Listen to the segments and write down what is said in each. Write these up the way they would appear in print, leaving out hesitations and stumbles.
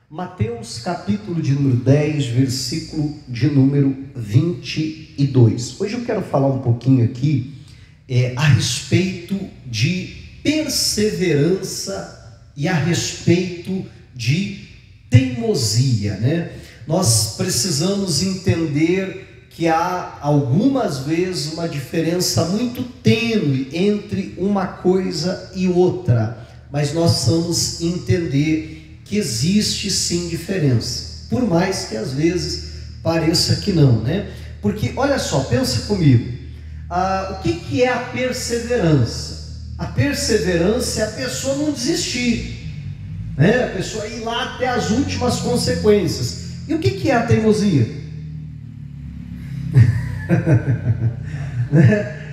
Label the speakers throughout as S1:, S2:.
S1: Mateus capítulo de número 10, versículo de número 22. Hoje eu quero falar um pouquinho aqui a respeito de perseverança e a respeito de teimosia, né? Nós precisamos entender que há algumas vezes uma diferença muito tênue entre uma coisa e outra, mas nós precisamos entender que existe sim diferença, por mais que às vezes pareça que não, né? Porque olha só, pensa comigo, o que é a perseverança? A perseverança é a pessoa não desistir, né? A pessoa ir lá até as últimas consequências. E o que é a teimosia?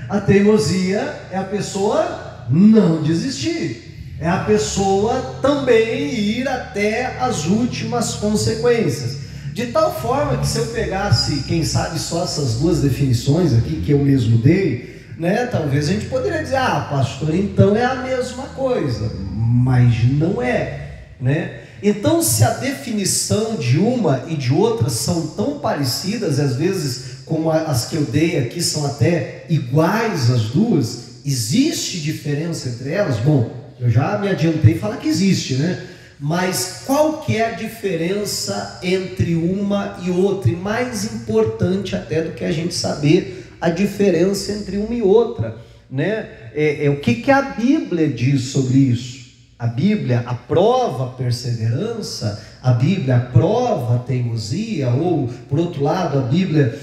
S1: A teimosia é a pessoa não desistir. É a pessoa também ir até as últimas consequências. De tal forma que se eu pegasse, quem sabe, só essas duas definições aqui que eu mesmo dei, né, talvez a gente poderia dizer, pastor, então é a mesma coisa, mas não é, né? Então, se a definição de uma e de outra são tão parecidas, às vezes como as que eu dei aqui são até iguais as duas, existe diferença entre elas? Bom, eu já me adiantei e falar que existe, né? Mas qual que é a diferença entre uma e outra? E mais importante até do que a gente saber a diferença entre uma e outra, né? O que a Bíblia diz sobre isso? A Bíblia aprova a perseverança, a Bíblia aprova a teimosia, ou, por outro lado, a Bíblia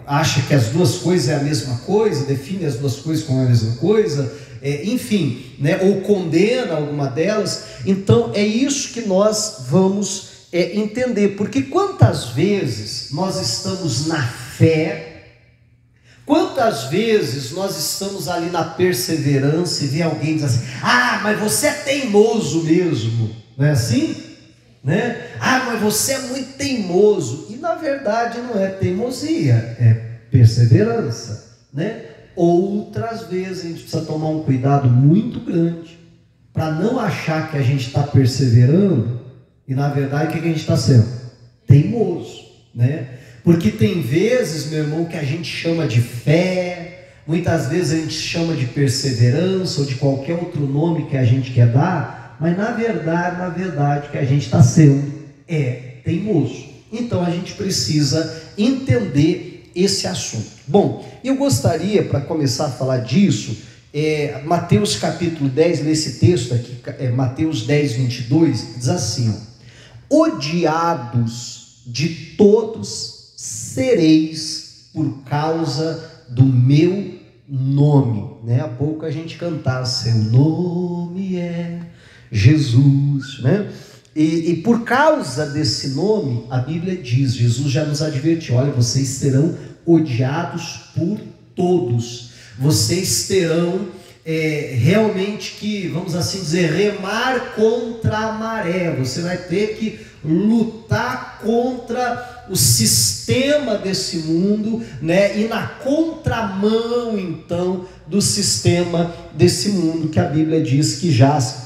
S1: acha que as duas coisas é a mesma coisa, define as duas coisas como a mesma coisa, enfim, né, ou condena alguma delas. Então é isso que nós vamos entender, porque quantas vezes nós estamos na fé, quantas vezes nós estamos ali na perseverança e vem alguém diz assim, mas você é teimoso mesmo, não é assim? Né? Mas você é muito teimoso, e na verdade não é teimosia, é perseverança, né? Outras vezes a gente precisa tomar um cuidado muito grande para não achar que a gente está perseverando e na verdade o que a gente está sendo? Teimoso, né? Porque tem vezes, meu irmão, que a gente chama de fé, muitas vezes a gente chama de perseverança ou de qualquer outro nome que a gente quer dar, mas na verdade o que a gente está sendo é teimoso. Então a gente precisa entender esse assunto. Bom, eu gostaria, para começar a falar disso, Mateus capítulo 10, nesse texto aqui, Mateus 10, 22, diz assim, odiados de todos sereis por causa do meu nome, né? Há pouco a gente cantava, seu nome é Jesus, né? E por causa desse nome, a Bíblia diz, Jesus já nos advertiu, olha, vocês serão odiados por todos, vocês terão realmente que, vamos assim dizer, remar contra a maré, você vai ter que lutar contra o sistema desse mundo, né? E na contramão então do sistema desse mundo que a Bíblia diz que jaz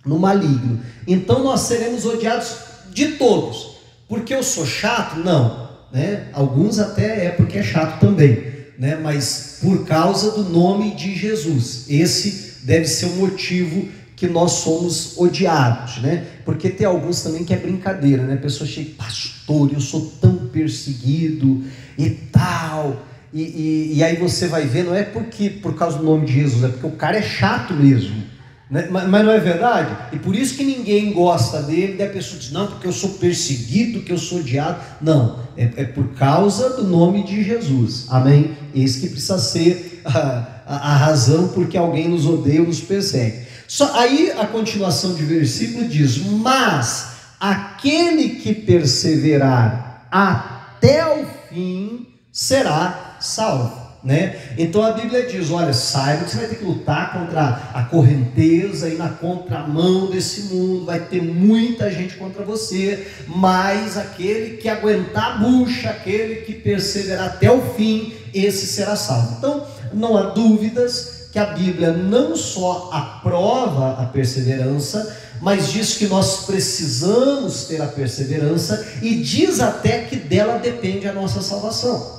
S1: no maligno. Então nós seremos odiados de todos. Porque eu sou chato? Não, né? Alguns até porque é chato também, né? Mas por causa do nome de Jesus, esse deve ser o motivo que nós somos odiados, né? Porque tem alguns também que é brincadeira, né? A pessoa chega, pastor, eu sou tão perseguido e tal, e aí você vai ver, não é porque por causa do nome de Jesus, é porque o cara é chato mesmo, né? Mas não é verdade? E por isso que ninguém gosta dele, daí a pessoa diz, não, porque eu sou perseguido, que eu sou odiado. Não, é por causa do nome de Jesus, amém? Esse que precisa ser a razão porque alguém nos odeia ou nos persegue. Aí a continuação de versículo diz, mas aquele que perseverar até o fim será salvo, né? Então a Bíblia diz, olha, saiba que você vai ter que lutar contra a correnteza e na contramão desse mundo, vai ter muita gente contra você, mas aquele que aguentar a bucha, aquele que perseverar até o fim, esse será salvo. Então não há dúvidas que a Bíblia não só aprova a perseverança, mas diz que nós precisamos ter a perseverança e diz até que dela depende a nossa salvação.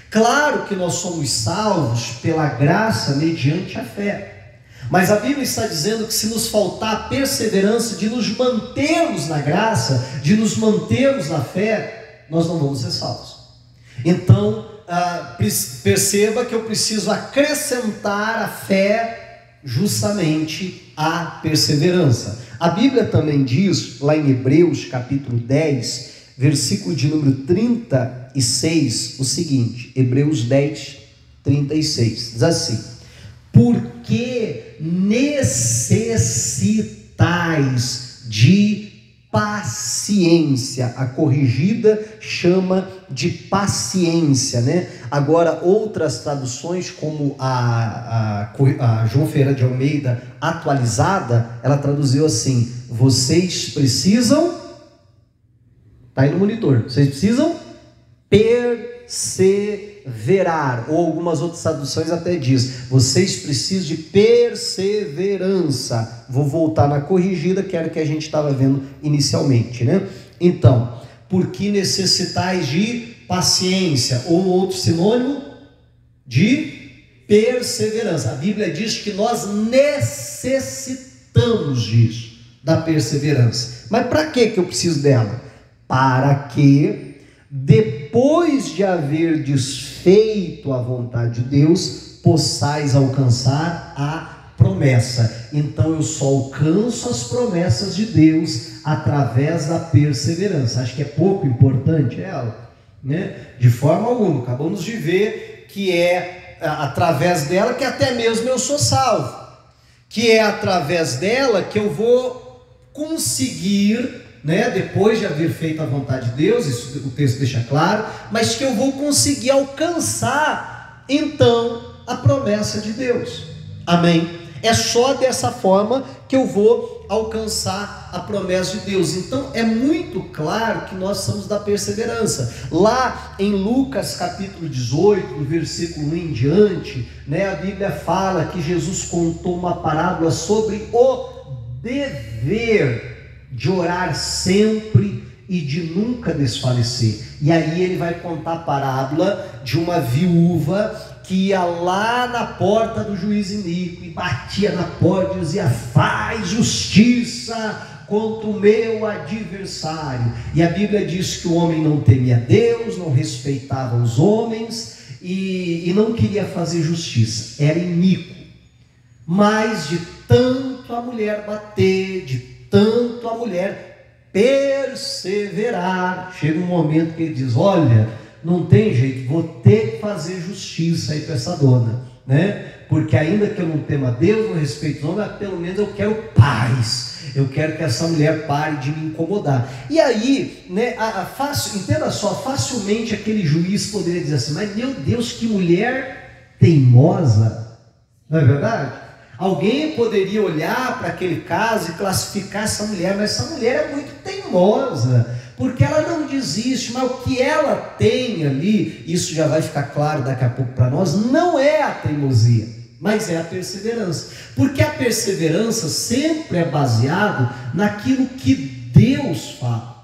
S1: Claro que nós somos salvos pela graça mediante a fé, mas a Bíblia está dizendo que se nos faltar a perseverança de nos mantermos na graça, de nos mantermos na fé, nós não vamos ser salvos. Então, perceba que eu preciso acrescentar a fé justamente à perseverança. A Bíblia também diz, lá em Hebreus capítulo 10, versículo de número 36, o seguinte, Hebreus 10, 36, diz assim: porque necessitais de paciência. A corrigida chama de paciência, né? Agora, outras traduções, como a João Ferreira de Almeida atualizada, ela traduziu assim: vocês precisam, está aí no monitor, vocês precisam perseverar, ou algumas outras traduções até diz, vocês precisam de perseverança. Vou voltar na corrigida, que era o que a gente estava vendo inicialmente, né? Então, porque necessitais de paciência, ou outro sinônimo de perseverança. A Bíblia diz que nós necessitamos disso, da perseverança. Mas para que eu preciso dela? Para que, depois de haver desfeito a vontade de Deus, possais alcançar a promessa. Então eu só alcanço as promessas de Deus através da perseverança. Acho que é pouco importante ela, né? De forma alguma. Acabamos de ver que é através dela que até mesmo eu sou salvo, que é através dela que eu vou conseguir, né, depois de haver feito a vontade de Deus, isso o texto deixa claro, mas que eu vou conseguir alcançar então a promessa de Deus. Amém? É só dessa forma que eu vou alcançar a promessa de Deus. Então é muito claro que nós somos da perseverança. Lá em Lucas capítulo 18, do versículo 1 em diante, né, a Bíblia fala que Jesus contou uma parábola sobre o dever de orar sempre e de nunca desfalecer. E aí ele vai contar a parábola de uma viúva que ia lá na porta do juiz iníquo e batia na porta e dizia: faz justiça contra o meu adversário. E a Bíblia diz que o homem não temia Deus, não respeitava os homens e não queria fazer justiça, era iníquo. Mas de tanto a mulher bater, de tanto a mulher perseverar, chega um momento que ele diz: olha, não tem jeito, vou ter que fazer justiça aí para essa dona, né? Porque ainda que eu não tema Deus, não respeito o homem, mas pelo menos eu quero paz, eu quero que essa mulher pare de me incomodar. E aí, né, entenda só, facilmente aquele juiz poderia dizer assim: mas meu Deus, que mulher teimosa, não é verdade? Alguém poderia olhar para aquele caso e classificar essa mulher, mas essa mulher é muito teimosa, porque ela não desiste. Mas o que ela tem ali, isso já vai ficar claro daqui a pouco para nós, não é a teimosia, mas é a perseverança. Porque a perseverança sempre é baseado naquilo que Deus fala.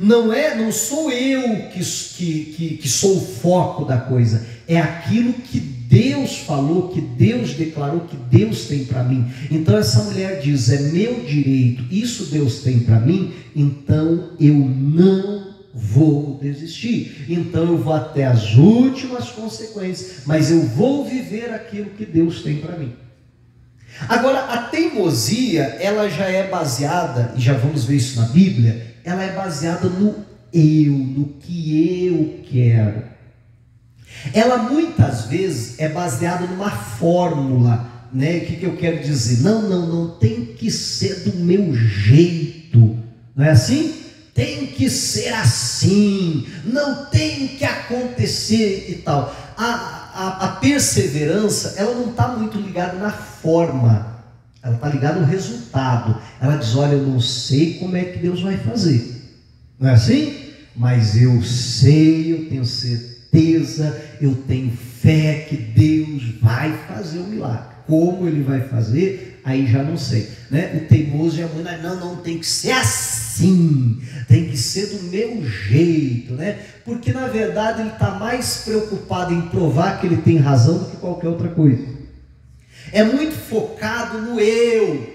S1: Não sou eu que sou o foco da coisa, é aquilo que Deus falou, que Deus declarou, que Deus tem para mim. Então essa mulher diz: é meu direito, isso Deus tem para mim, então eu não vou desistir, então eu vou até as últimas consequências, mas eu vou viver aquilo que Deus tem para mim. Agora, a teimosia, ela já é baseada, e já vamos ver isso na Bíblia, ela é baseada no eu, no que eu quero. Ela muitas vezes é baseada numa fórmula, né? O que eu quero dizer? Não tem que ser do meu jeito, não é assim? Tem que ser assim, não tem que acontecer e tal. A perseverança, ela não está muito ligada na forma, ela está ligada no resultado. Ela diz: olha, eu não sei como é que Deus vai fazer, não é assim? Mas eu sei, eu tenho certeza, eu tenho fé que Deus vai fazer um milagre. como ele vai fazer, aí já não sei, né? O teimoso é muito, não tem que ser assim, tem que ser do meu jeito, né? Porque na verdade ele está mais preocupado em provar que ele tem razão do que qualquer outra coisa. É muito focado no eu,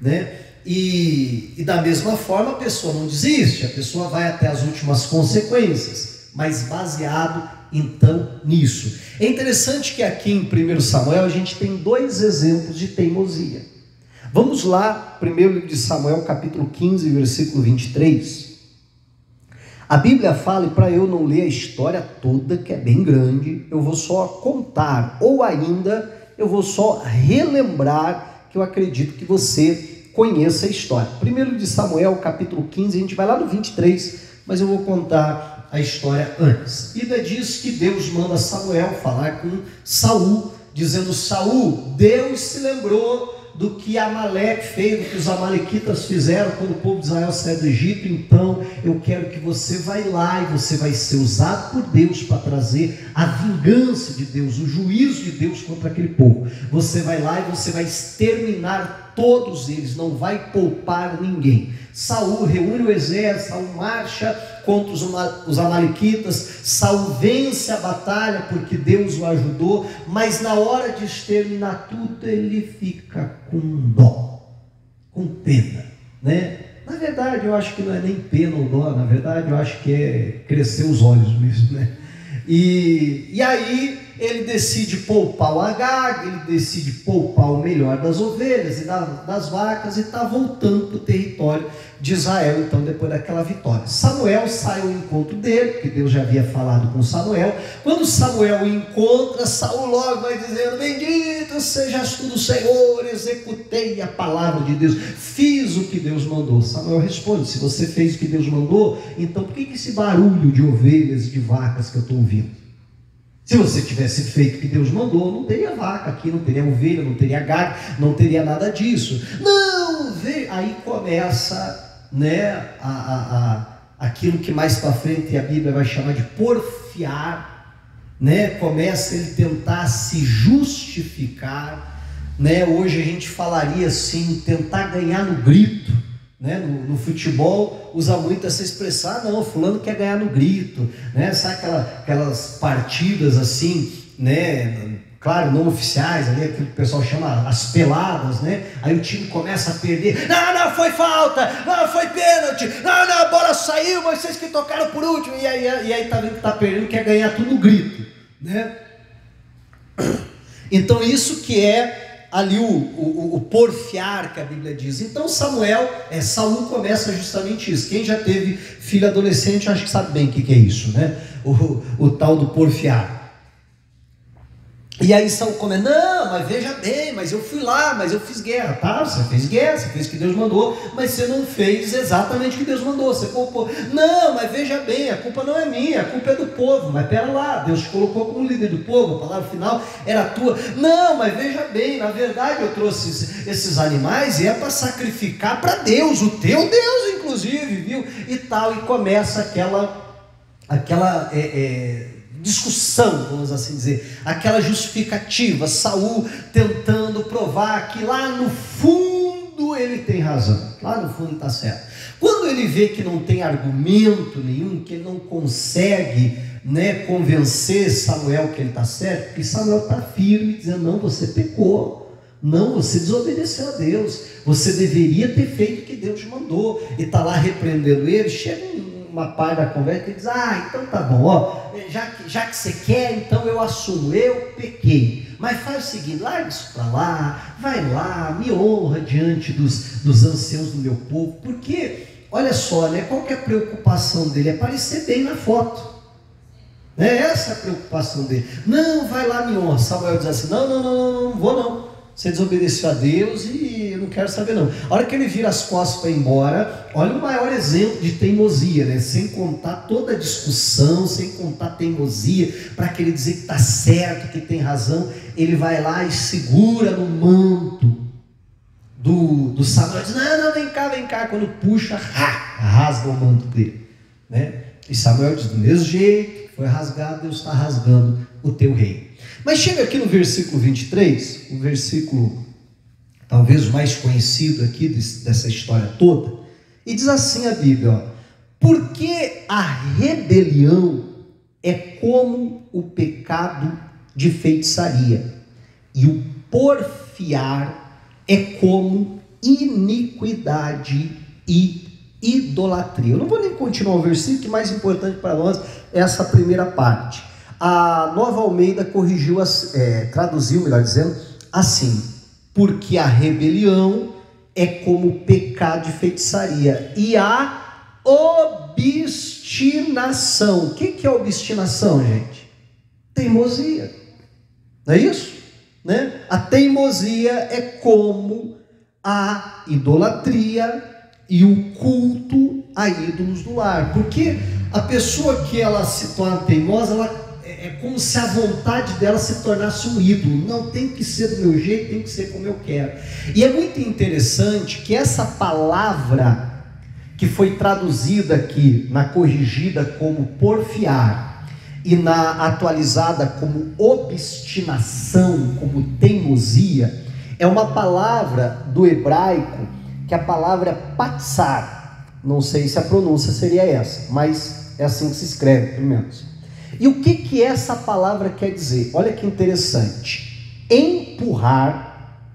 S1: né? E da mesma forma a pessoa não desiste, a pessoa vai até as últimas consequências, mas baseado então nisso. É interessante que aqui em 1 Samuel a gente tem 2 exemplos de teimosia. Vamos lá, primeiro livro de Samuel, capítulo 15, versículo 23. A Bíblia fala, e para eu não ler a história toda, que é bem grande, eu vou só contar, ou ainda eu vou só relembrar, que eu acredito que você conheça a história. Primeiro de Samuel, capítulo 15, a gente vai lá no 23, mas eu vou contar a história antes. E Bíblia diz que Deus manda Samuel falar com Saul, dizendo: Saul, Deus se lembrou do que Amaleque fez, do que os amalequitas fizeram quando o povo de Israel saiu do Egito. Então eu quero que você vai lá e você vai ser usado por Deus para trazer a vingança de Deus, o juízo de Deus contra aquele povo. Você vai lá e você vai exterminar todos eles, não vai poupar ninguém. Saul reúne o exército, Saul marcha contra os amalequitas, Saul vence a batalha porque Deus o ajudou, mas na hora de exterminar tudo ele fica com dó, com pena, né? Na verdade eu acho que não é nem pena ou dó, na verdade eu acho que é crescer os olhos mesmo, né? E aí ele decide poupar o Agag, ele decide poupar o melhor das ovelhas e das vacas, e está voltando para o território de Israel, então, depois daquela vitória. Samuel sai ao encontro dele, porque Deus já havia falado com Samuel. Quando Samuel o encontra, Saul logo vai dizendo: bendito sejas tu do Senhor, executei a palavra de Deus, fiz o que Deus mandou. Samuel responde: se você fez o que Deus mandou, então por que esse barulho de ovelhas e de vacas que eu estou ouvindo? Se você tivesse feito o que Deus mandou, não teria vaca aqui, não teria ovelha, não teria gado, não teria nada disso. Não, vê. Aí começa, né, aquilo que mais para frente a Bíblia vai chamar de porfiar, né? Começa ele tentar se justificar, né? Hoje a gente falaria assim, tentar ganhar no grito. Né? No futebol usa muito essa expressão: não, fulano quer ganhar no grito, né? Sabe aquelas partidas assim, né? Claro, não oficiais, ali, aquilo que o pessoal chama as peladas, né? Aí o time começa a perder: não, foi falta, não, foi pênalti, não, a bola saiu, mas vocês que tocaram por último, e aí tá vendo que tá perdendo, quer ganhar tudo no grito, né? Então isso que é ali o porfiar que a Bíblia diz. Então Saul começa justamente isso. Quem já teve filho adolescente acho que sabe bem o que é isso, né? O tal do porfiar. E aí Saul começa: não, mas veja bem, mas eu fui lá, mas eu fiz guerra. Tá, você fez guerra, você fez o que Deus mandou, mas você não fez exatamente o que Deus mandou, você poupou. Não, mas veja bem, a culpa não é minha, a culpa é do povo. Mas pera lá, Deus te colocou como líder do povo, a palavra final era tua. Não, mas veja bem, na verdade eu trouxe esses animais e é para sacrificar para Deus, o teu Deus inclusive, viu? E tal, e começa aquela discussão, vamos assim dizer, aquela justificativa, Saul tentando provar que lá no fundo ele tem razão, lá no fundo está certo. Quando ele vê que não tem argumento nenhum, que ele não consegue, né, convencer Samuel que ele está certo, porque Samuel está firme, dizendo: não, você pecou, não, você desobedeceu a Deus, você deveria ter feito o que Deus te mandou, e está lá repreendendo ele. Chega uma parte da conversa que diz: então tá bom, ó, já que você quer, então eu assumo, eu pequei, mas faz o seguinte, larga isso para lá, vai lá, me honra diante dos anciãos do meu povo, porque, olha só, né, qual que é a preocupação dele? É parecer bem na foto, né? Essa é a preocupação dele. Não, vai lá, me honra. Samuel diz assim: não vou não, você desobedeceu a Deus e eu não quero saber não. A hora que ele vira as costas para ir embora, olha o maior exemplo de teimosia, né? Sem contar toda a discussão, sem contar a teimosia, para querer dizer que está certo, que tem razão, ele vai lá e segura no manto do Samuel, diz: não, vem cá, quando puxa, rasga o manto dele, né? E Samuel diz: do mesmo jeito que foi rasgado, Deus está rasgando o teu rei. Mas chega aqui no versículo 23, o versículo talvez o mais conhecido aqui dessa história toda, e diz assim a Bíblia, ó, porque a rebelião é como o pecado de feitiçaria, e o porfiar é como iniquidade e idolatria. Eu não vou nem continuar o versículo, que mais importante para nós é essa primeira parte. A Nova Almeida traduziu, melhor dizendo, assim: porque a rebelião é como o pecado de feitiçaria, e a obstinação. O que é obstinação, gente? Teimosia, não é isso? Né? A teimosia é como a idolatria e o culto a ídolos do lar, porque a pessoa que ela se torna teimosa, é como se a vontade dela se tornasse um ídolo. Não, tem que ser do meu jeito, tem que ser como eu quero. E é muito interessante que essa palavra que foi traduzida aqui na corrigida como porfiar e na atualizada como obstinação, como teimosia, é uma palavra do hebraico, que a palavra é patsar. Não sei se a pronúncia seria essa, mas é assim que se escreve, pelo menos. E o que essa palavra quer dizer? Olha que interessante: empurrar,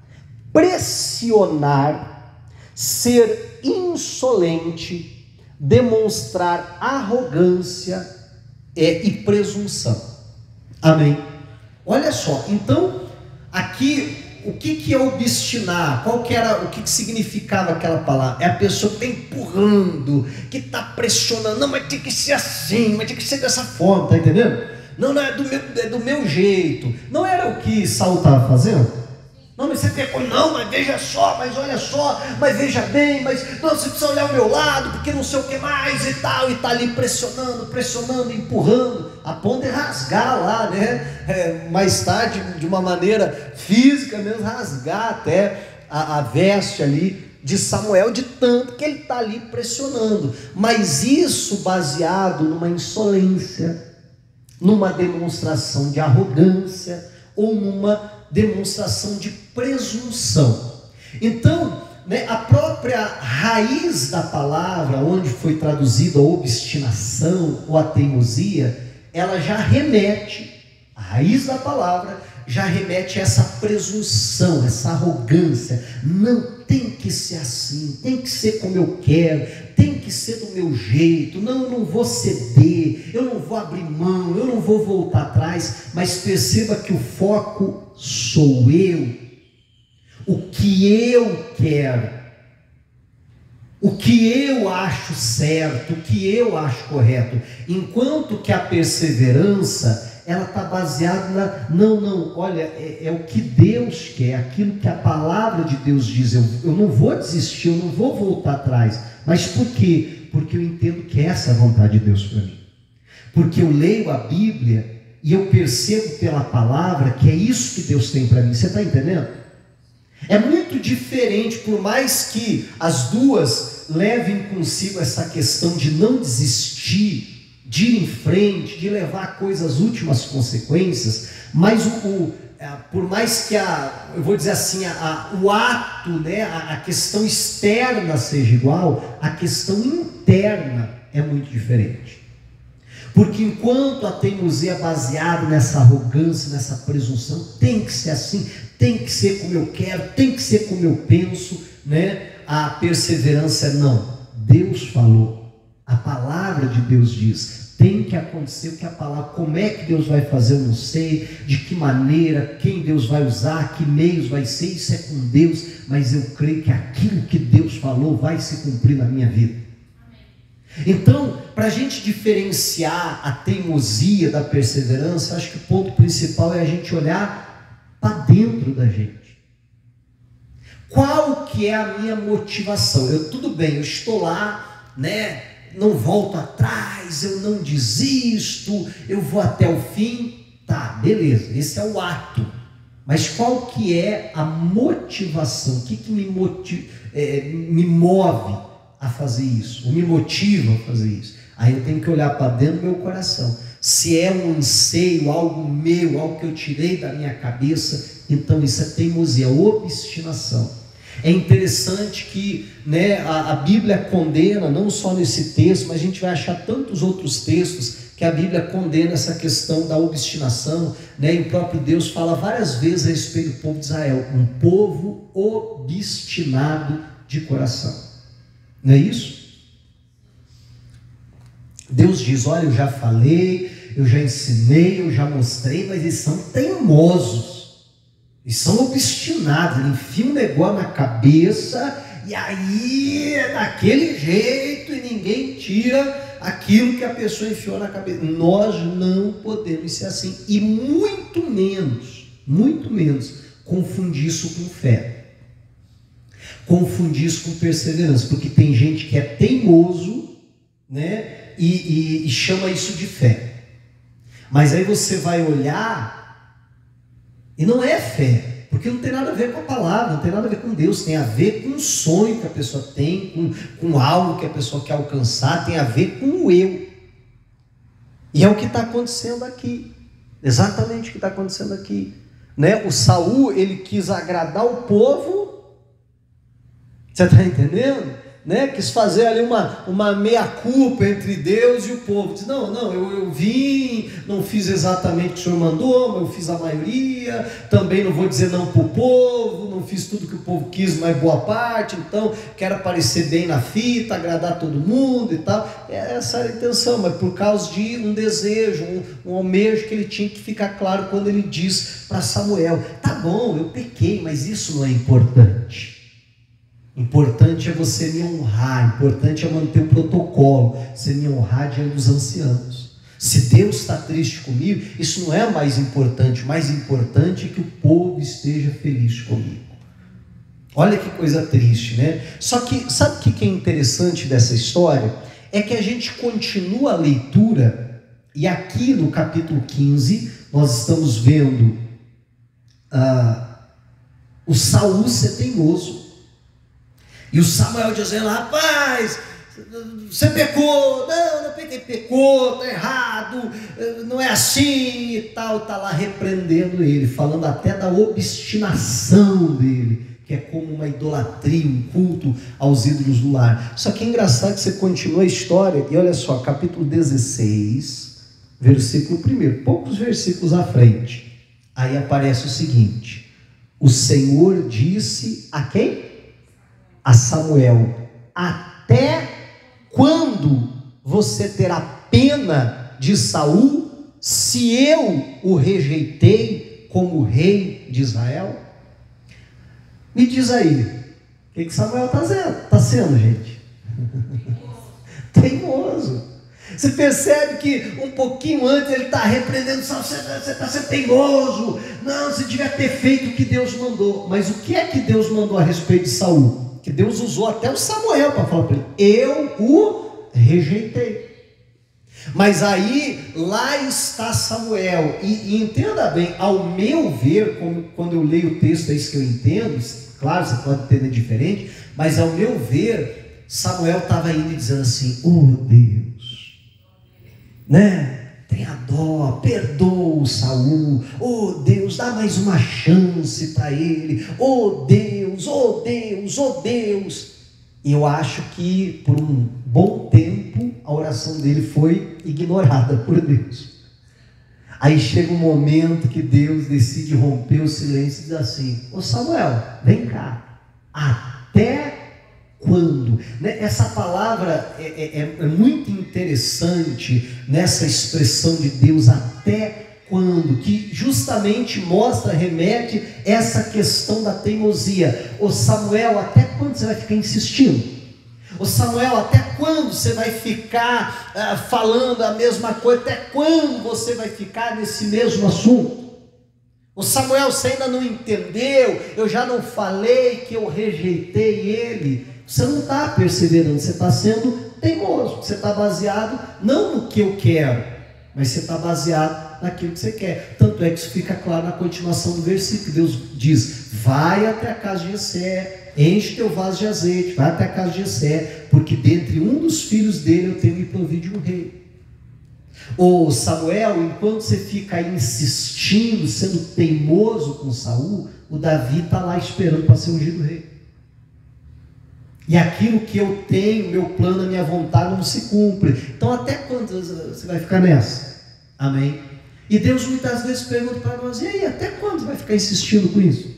S1: pressionar, ser insolente, demonstrar arrogância e presunção. Amém? Olha só, então aqui o que é obstinar? O que significava aquela palavra? É a pessoa que está empurrando, que está pressionando. Não, mas tem que ser assim, mas tem que ser dessa forma, tá entendendo? Não, é do meu jeito. Não era o que Saul estava fazendo? Não, mas você pegou, não, mas veja só, mas olha só, mas veja bem, mas não, você precisa olhar o meu lado, porque não sei o que mais e tal, e está ali pressionando, empurrando, a ponto de rasgar lá, né? Mais tarde, de uma maneira física mesmo, rasgar até a veste ali de Samuel, de tanto que ele está ali pressionando. Mas isso baseado numa insolência, numa demonstração de arrogância, ou numa demonstração de presunção. Então, né, a própria raiz da palavra, onde foi traduzida a obstinação ou a teimosia, ela já remete, a raiz da palavra já remete a essa presunção, essa arrogância. Não, tem que ser assim, tem que ser como eu quero, tem que ser do meu jeito. Não, eu não vou ceder, eu não vou abrir mão, eu não vou voltar atrás. Mas perceba que o foco sou eu, o que eu quero, o que eu acho certo, o que eu acho correto. Enquanto que a perseverança, ela está baseada olha, é o que Deus quer, aquilo que a palavra de Deus diz. Eu não vou desistir, eu não vou voltar atrás. Mas por quê? Porque eu entendo que essa é a vontade de Deus para mim. Porque eu leio a Bíblia e eu percebo pela palavra que é isso que Deus tem para mim. Você está entendendo? É muito diferente, por mais que as duas levem consigo essa questão de não desistir, de ir em frente, de levar a coisa às últimas consequências, mas por mais que eu vou dizer assim, o ato, né, a questão externa seja igual, a questão interna é muito diferente. Porque enquanto a teimosia é baseada nessa arrogância, nessa presunção, tem que ser assim, tem que ser como eu quero, tem que ser como eu penso, né? A perseverança não. Deus falou, a palavra de Deus diz, tem que acontecer o que a palavra, como é que Deus vai fazer, eu não sei, de que maneira, quem Deus vai usar, que meios vai ser, isso é com Deus, mas eu creio que aquilo que Deus falou vai se cumprir na minha vida. Então, para a gente diferenciar a teimosia da perseverança, acho que o ponto principal é a gente olhar para dentro da gente. Qual que é a minha motivação? Tudo bem, eu estou lá, né? Não volto atrás, eu não desisto, eu vou até o fim. Tá, beleza, esse é o ato. Mas qual que é a motivação? O que me move a fazer isso, ou me motiva a fazer isso? Aí eu tenho que olhar para dentro do meu coração. se é um anseio, algo meu, algo que eu tirei da minha cabeça, então isso é teimosia, obstinação. É interessante que, né, a Bíblia condena, não só nesse texto, mas a gente vai achar tantos outros textos que a Bíblia condena essa questão da obstinação, né? E o próprio Deus fala várias vezes a respeito do povo de Israel, um povo obstinado de coração. Não é isso? Deus diz, olha, eu já falei, eu já ensinei, eu já mostrei, mas eles são teimosos, eles são obstinados, eles enfiam um negócio na cabeça, e aí é daquele jeito, e ninguém tira aquilo que a pessoa enfiou na cabeça. Nós não podemos ser assim, e muito menos, confundir isso com fé, confundir isso com perseverança, porque tem gente que é teimoso, né, e chama isso de fé, mas aí você vai olhar, e não é fé, porque não tem nada a ver com a palavra, não tem nada a ver com Deus, tem a ver com um sonho que a pessoa tem, com algo que a pessoa quer alcançar, tem a ver com o eu. E é o que está acontecendo aqui, exatamente o que está acontecendo aqui, né? O Saul, ele quis agradar o povo, você está entendendo? Né? Quis fazer ali uma meia-culpa entre Deus e o povo. Diz, não, eu vim, não fiz exatamente o que o Senhor mandou, mas eu fiz a maioria, também não vou dizer não para o povo, não fiz tudo que o povo quis, mas boa parte, então quero aparecer bem na fita, agradar todo mundo e tal. Essa era a intenção, mas por causa de um desejo, um almejo que ele tinha, que ficar claro quando ele diz para Samuel, tá bom, eu pequei, mas isso não é importante. Importante é você me honrar, importante é manter o protocolo, você me honrar diante dos anciãos. Se Deus está triste comigo, isso não é mais importante. O mais importante é que o povo esteja feliz comigo. Olha que coisa triste, né? Só que, sabe o que é interessante dessa história? É que a gente continua a leitura, e aqui no capítulo 15, nós estamos vendo o Saul ser teimoso. E o Samuel dizendo, rapaz, você pecou, não pequei, pecou, está errado, não é assim e tal, está lá repreendendo ele, falando até da obstinação dele, que é como uma idolatria, um culto aos ídolos do lar. Só que é engraçado que você continua a história, e olha só, capítulo 16, versículo 1, poucos versículos à frente, aí aparece o seguinte, o Senhor disse a quem? A Samuel, até quando você terá pena de Saul, se eu o rejeitei como rei de Israel? Me diz aí, o que Samuel está sendo, gente? Teimoso. Você percebe que um pouquinho antes ele está repreendendo Saul, você está sendo teimoso, não, você devia ter feito o que Deus mandou. Mas o que é que Deus mandou a respeito de Saul? Que Deus usou até o Samuel para falar para ele, eu o rejeitei. Mas aí, lá está Samuel, e entenda bem, ao meu ver, quando eu leio o texto, é isso que eu entendo, claro, você pode entender diferente, mas ao meu ver, Samuel estava indo e dizendo assim, oh Deus, né? Tenha dó, perdoa o Saul, oh Deus, dá mais uma chance para ele, oh Deus, oh Deus, oh Deus. E eu acho que por um bom tempo a oração dele foi ignorada por Deus. Aí chega um momento que Deus decide romper o silêncio e diz assim, ô Samuel, vem cá, até quando? Essa palavra é muito interessante nessa expressão de Deus, até quando, que justamente mostra, remete essa questão da teimosia. Ô Samuel, até quando você vai ficar insistindo? Ô Samuel, até quando você vai ficar falando a mesma coisa? Até quando você vai ficar nesse mesmo assunto? Ô Samuel, você ainda não entendeu? Eu já não falei que eu rejeitei ele? Você não está perseverando, você está sendo teimoso, você está baseado não no que eu quero, mas você está baseado naquilo que você quer. Tanto é que isso fica claro na continuação do versículo. Deus diz, vai até a casa de Jessé, enche teu vaso de azeite, vai até a casa de Jessé, porque dentre um dos filhos dele eu tenho me provido de um rei. Ô Samuel, enquanto você fica aí insistindo, sendo teimoso com Saul, o Davi está lá esperando para ser ungido rei. E aquilo que eu tenho, meu plano, a minha vontade não se cumpre. Então até quando você vai ficar nessa? Amém? E Deus muitas vezes pergunta para nós: e aí, até quando você vai ficar insistindo com isso?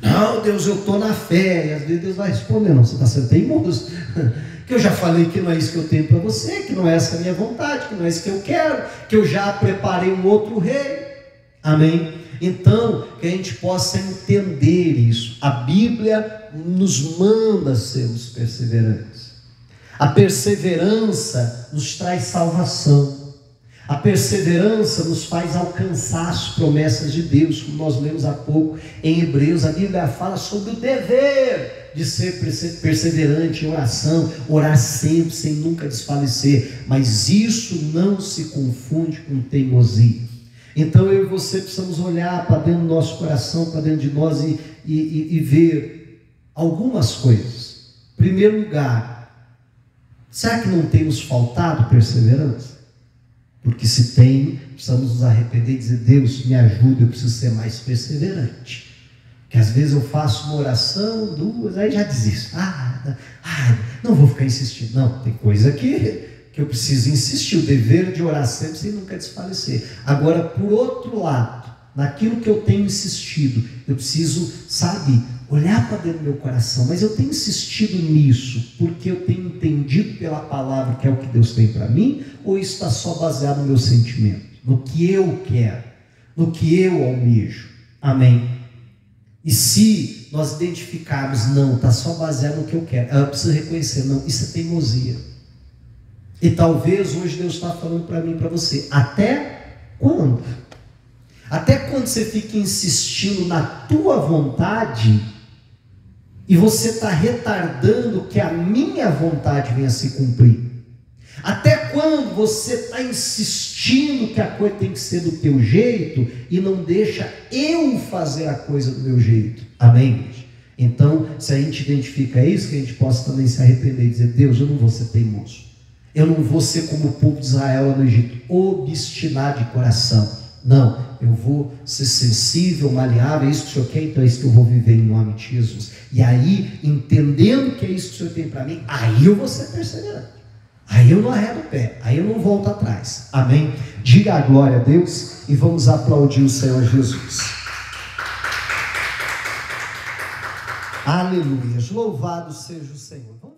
S1: Não, Deus, eu estou na fé. E às vezes Deus vai responder: não, você está sendo teimoso. Que eu já falei que não é isso que eu tenho para você, que não é essa a minha vontade, que não é isso que eu quero, que eu já preparei um outro rei. Amém? Então, que a gente possa entender isso. A Bíblia nos manda sermos perseverantes. A perseverança nos traz salvação. A perseverança nos faz alcançar as promessas de Deus, como nós lemos há pouco em Hebreus. A Bíblia fala sobre o dever de ser perseverante em oração, orar sempre, sem nunca desfalecer. Mas isso não se confunde com teimosia. Então eu e você precisamos olhar para dentro do nosso coração, para dentro de nós e ver algumas coisas. Em primeiro lugar, será que não temos faltado perseverança? Porque se tem, precisamos nos arrepender e dizer: Deus, me ajuda, eu preciso ser mais perseverante. Porque às vezes eu faço uma oração, duas, aí já desisto. Não vou ficar insistindo. Não, tem coisa que eu preciso insistir, o dever de orar sempre sem nunca desfalecer. Agora, por outro lado, naquilo que eu tenho insistido, eu preciso, olhar para dentro do meu coração. Mas eu tenho insistido nisso porque eu tenho entendido pela palavra que é o que Deus tem para mim, ou isso está só baseado no meu sentimento, no que eu quero, no que eu almejo? Amém? E se nós identificarmos: não, está só baseado no que eu quero, eu preciso reconhecer: não, isso é teimosia. E talvez hoje Deus está falando para mim e para você: até quando? Até quando você fica insistindo na tua vontade e você está retardando que a minha vontade venha a se cumprir? Até quando você está insistindo que a coisa tem que ser do teu jeito e não deixa eu fazer a coisa do meu jeito? Amém? Então, se a gente identifica isso, que a gente possa também se arrepender e dizer: Deus, eu não vou ser teimoso. Eu não vou ser como o povo de Israel lá no Egito, obstinado de coração. Não, eu vou ser sensível, maleável. É isso que o Senhor quer, então é isso que eu vou viver em nome de Jesus. E aí, entendendo que é isso que o Senhor tem para mim, aí eu vou ser perseverante. Aí eu não arredo o pé, aí eu não volto atrás. Amém? Diga a glória a Deus e vamos aplaudir o Senhor Jesus. Aleluia, louvado seja o Senhor.